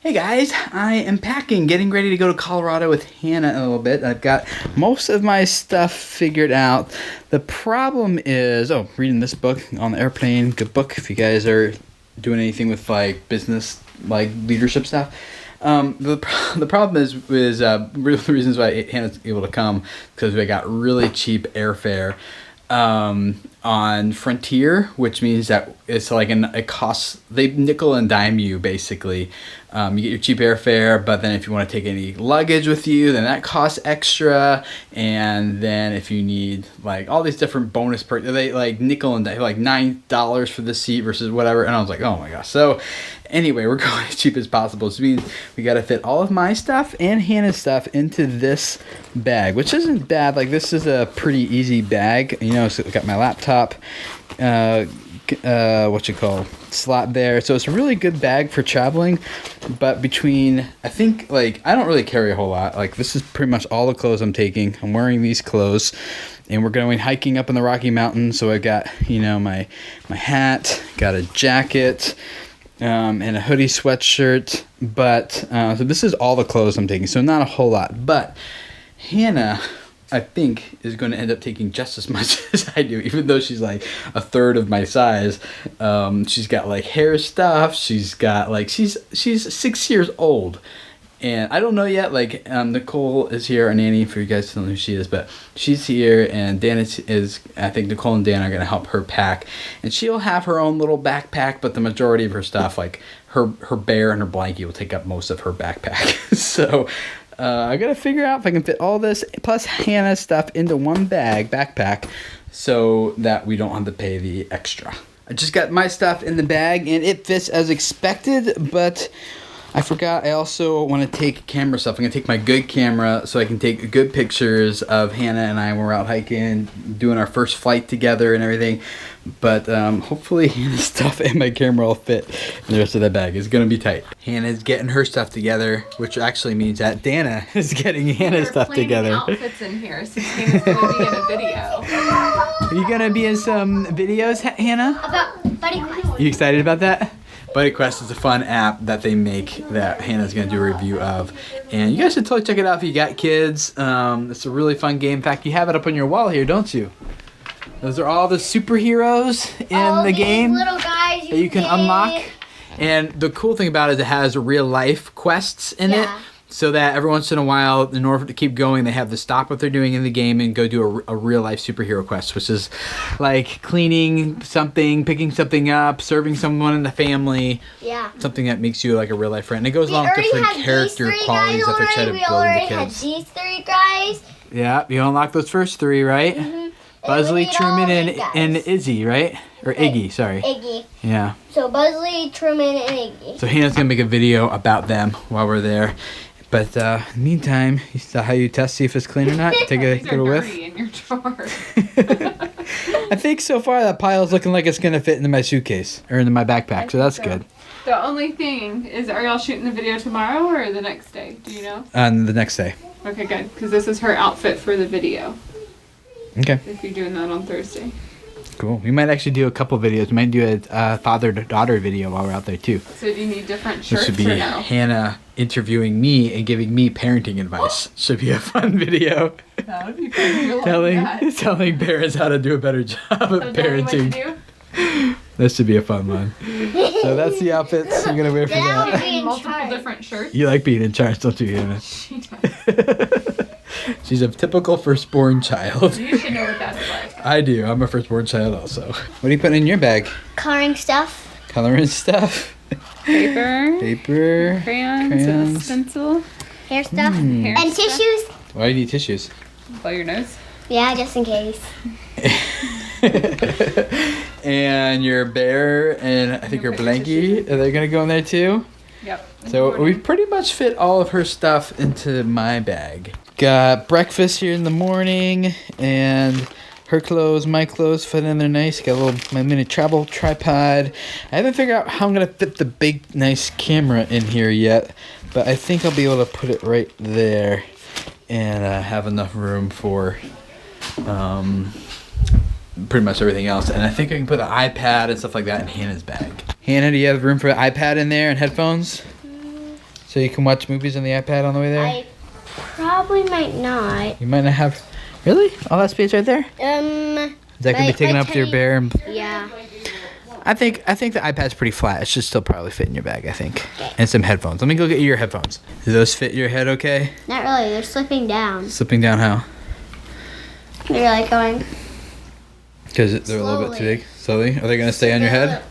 Hey guys, I am packing, getting ready to go to Colorado with Hannah in a little bit. I've got most of my stuff figured out. The problem is, reading this book on the airplane, good book if you guys are doing anything with like business, like leadership stuff. The problem is one of the reasons why Hannah's able to come because we got really cheap airfare on Frontier, which means that it's like it costs, they nickel and dime you basically. You get your cheap airfare, but then if you want to take any luggage with you, then that costs extra. And then if you need like all these different bonus perks, they like nickel and dime, like $9 for the seat versus whatever. And I was like, oh my gosh. So anyway, we're going as cheap as possible. So it means we got to fit all of my stuff and Hannah's stuff into this bag, which isn't bad. Like this is a pretty easy bag. You know, so I got my laptop, slot there. So it's a really good bag for traveling. But between, I think, like, I don't really carry a whole lot. Like, this is pretty much all the clothes I'm taking. I'm wearing these clothes. And we're going hiking up in the Rocky Mountains. So I got, you know, my hat, got a jacket, and a hoodie sweatshirt. But, so this is all the clothes I'm taking. So not a whole lot. But Hannah, I think, is going to end up taking just as much as I do, even though she's like a third of my size. She's got like hair stuff. She's got like, she's 6 years old. And I don't know yet, like, Nicole is here, our nanny, for you guys to know who she is, but she's here, and Dan is I think Nicole and Dan are going to help her pack. And she'll have her own little backpack, but the majority of her stuff, like her bear and her blankie, will take up most of her backpack. So I got to figure out if I can fit all this, plus Hannah's stuff, into one backpack, so that we don't have to pay the extra. I just got my stuff in the bag, and it fits as expected, but I forgot I also want to take camera stuff. I'm going to take my good camera so I can take good pictures of Hannah and I when we're out hiking, doing our first flight together and everything. But hopefully Hannah's stuff and my camera will fit in the rest of the bag. It's going to be tight. Hannah's getting her stuff together, which actually means that Dana is getting Hannah's stuff together. Outfits in here, so Hannah's going to be in a video. Are you going to be in some videos, Hannah? About BuddyQuest. You excited about that? BuddyQuest is a fun app that they make that Hannah's going to do a review of. And you guys should totally check it out if you got kids. It's a really fun game. In fact, you have it up on your wall here, don't you? Those are all the superheroes in the game little guys that you can unlock. And the cool thing about it is it has real life quests in it. So that every once in a while, in order to keep going, they have to stop what they're doing in the game and go do a real-life superhero quest, which is like cleaning something, picking something up, serving someone in the family. Yeah. Something that makes you like a real-life friend. And it goes along with different character qualities that they're trying to build into kids. We already had these three guys. Yeah, you unlock those first three, right? Mm-hmm. Buzzley, Truman, and Izzy, right? Or Iggy, sorry. Iggy. Yeah. So Buzzley, Truman, and Iggy. So Hannah's going to make a video about them while we're there. But meantime, you saw how you test, see if it's clean or not? Take a whiff. In your drawer. I think so far that pile's looking like it's going to fit into my suitcase. Or into my backpack, so that's good. The only thing is, are y'all shooting the video tomorrow or the next day? Do you know? The next day. Okay, good. Because this is her outfit for the video. Okay. If you're doing that on Thursday. Cool. We might actually do a couple videos. We might do a father-daughter video while we're out there, too. So do you need different shirts This should be or no? Hannah interviewing me and giving me parenting advice. Should be a fun video. That would be fun. telling parents how to do a better job of parenting. What to do? This should be a fun one. So that's the outfits you're going to wear for that. Multiple different shirts. You like being in charge, don't you, Hannah? She does. She's a typical firstborn child. You should know what that's like. I do. I'm a firstborn child also. What are you putting in your bag? Coloring stuff. Coloring stuff. Paper. Crayons. A stencil. Hair stuff. Hair and stuff. tissues. Why do you need tissues? Blow your nose. Yeah, just in case. And your bear and I think your blankie, are they going to go in there too? Yep. So we pretty much fit all of her stuff into my bag. Got breakfast here in the morning, and her clothes, my clothes fit in there nice. Got my mini travel tripod. I haven't figured out how I'm going to fit the big, nice camera in here yet, but I think I'll be able to put it right there and have enough room for pretty much everything else. And I think I can put an iPad and stuff like that in Hannah's bag. Hannah, do you have room for an iPad in there and headphones? So you can watch movies on the iPad on the way there? I probably might not. You might not have... Really? All that space right there? Is Is that going to be taken up to your bear? Yeah. I think the iPad's pretty flat. It should still probably fit in your bag, I think. And some headphones. Let me go get you your headphones. Do those fit your head okay? Not really. They're slipping down. Slipping down how? They're like going. Because they're a little bit too big. Slowly? Are they going to stay on your head?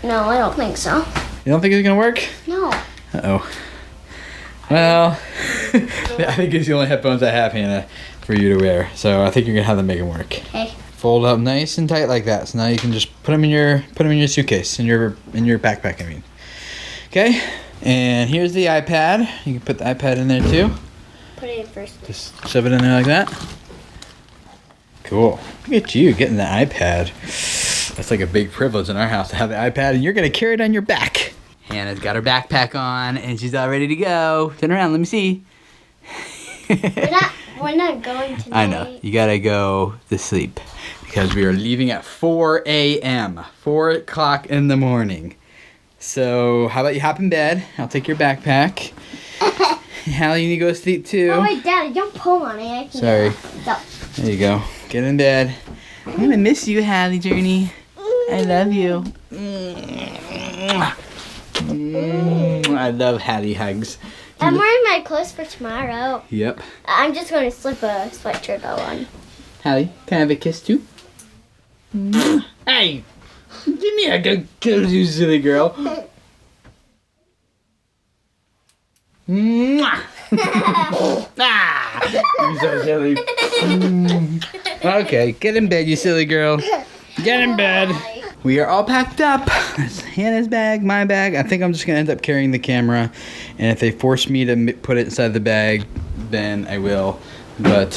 No, I don't think so. You don't think it's going to work? No. Uh-oh. Well, I think it's the only headphones I have, Hannah, for you to wear. So I think you're going to have to make them work. Okay. Fold up nice and tight like that. So now you can just put them in your suitcase, in your backpack, I mean. Okay? And here's the iPad. You can put the iPad in there too. Put it in first. Just shove it in there like that. Cool. Look at you getting the iPad. That's like a big privilege in our house to have the iPad, and you're going to carry it on your back. Hannah's got her backpack on, and she's all ready to go. Turn around, let me see. We're not going tonight. I know. You got to go to sleep because we are leaving at 4 a.m. 4 o'clock in the morning. So how about you hop in bed? I'll take your backpack. Hallie, you need to go to sleep too. Oh, wait, Daddy, don't pull on it. I can Sorry. No. There you go. Get in bed. I'm going to miss you, Hallie Journey. I love you. I love Hallie hugs. I'm wearing my clothes for tomorrow. Yep. I'm just going to slip a sweatshirt on. Hallie, can I have a kiss too? Hey! Give me a good kiss, you silly girl. You're so silly. Okay, get in bed, you silly girl. Get in bed. We are all packed up. That's Hannah's bag, my bag. I think I'm just going to end up carrying the camera. And if they force me to put it inside the bag, then I will. But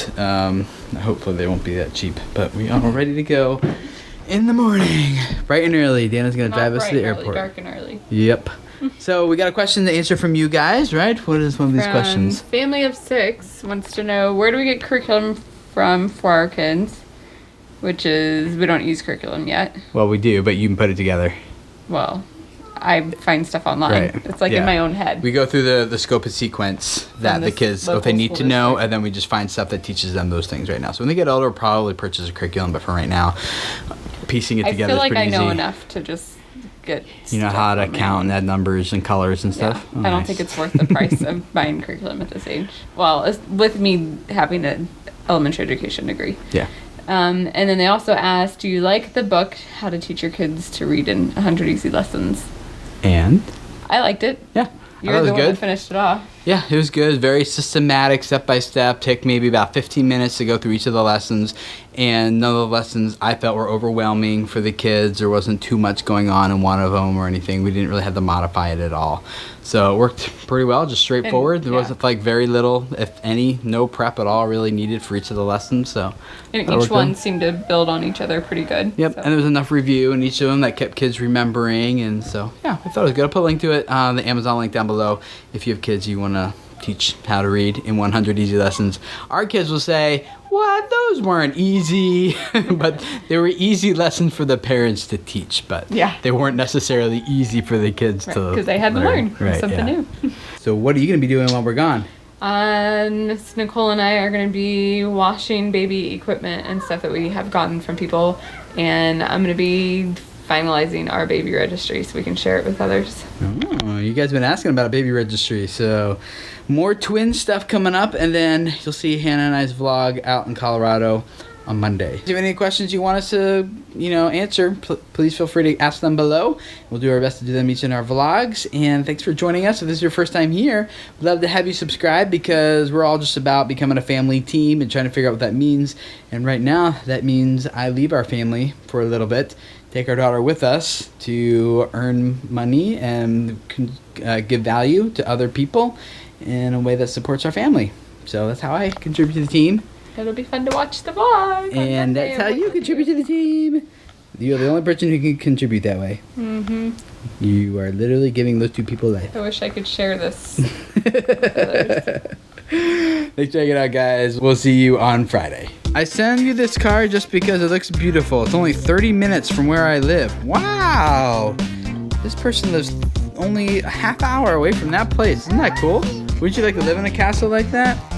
hopefully they won't be that cheap. But we are ready to go in the morning. Bright and early. Dana's going to drive us to the airport. Dark and early. Yep. So we got a question to answer from you guys, right? What is one of these questions? Family of 6 wants to know, where do we get curriculum from for our kids? Which is, we don't use curriculum yet. Well, we do, but you can put it together. Well, I find stuff online. Right. It's like in my own head. We go through the scope and sequence that the kids, what they need to know, district. and then we just find stuff that teaches them those things right now. So when they get older, we'll probably purchase a curriculum, but for right now, piecing it together is I feel like pretty I know easy. enough to just get You know how to count and add numbers and colors and Yeah. stuff? Oh, I don't nice. think it's worth the price of buying curriculum at this age. Well, with me having an elementary education degree. Yeah. And then they also asked, do you like the book, How to Teach Your Kids to Read in 100 Easy Lessons? And? I liked it. Yeah. You're the one that finished it off. Yeah, it was good. Very systematic, step by step. Took maybe about 15 minutes to go through each of the lessons. And none of the lessons I felt were overwhelming for the kids. There wasn't too much going on in one of them or anything. We didn't really have to modify it at all. So it worked pretty well, just straightforward. There wasn't like very little, if any, no prep at all really needed for each of the lessons. So And each one seemed to build on each other pretty good. Yep, So. and there was enough review in each of them that kept kids remembering, and so yeah, I thought it was good. I'll put a link to it, the Amazon link down below. If you have kids you want to teach how to read in 100 easy lessons, our kids will say, "What? Those weren't easy," but they were easy lessons for the parents to teach, but they weren't necessarily easy for the kids to because they had to learn something new. So what are you going to be doing while we're gone? Miss Nicole and I are going to be washing baby equipment and stuff that we have gotten from people, and I'm going to be finalizing our baby registry so we can share it with others. Oh, you guys have been asking about a baby registry, so more twin stuff coming up, and then you'll see Hannah and I's vlog out in Colorado on Monday. If you have any questions you want us to, answer, please feel free to ask them below. We'll do our best to do them each in our vlogs, and thanks for joining us. If this is your first time here, we'd love to have you subscribe because we're all just about becoming a family team and trying to figure out what that means. And right now, that means I leave our family for a little bit, take our daughter with us to earn money and give value to other people in a way that supports our family. So that's how I contribute to the team. It'll be fun to watch the vlog. And that's how you contribute to the team. You're the only person who can contribute that way. Mm-hmm. You are literally giving those two people life. I wish I could share this with others. Thanks for checking it out, guys. We'll see you on Friday. I send you this card just because it looks beautiful. It's only 30 minutes from where I live. Wow! This person lives only a half hour away from that place. Isn't that cool? Would you like to live in a castle like that?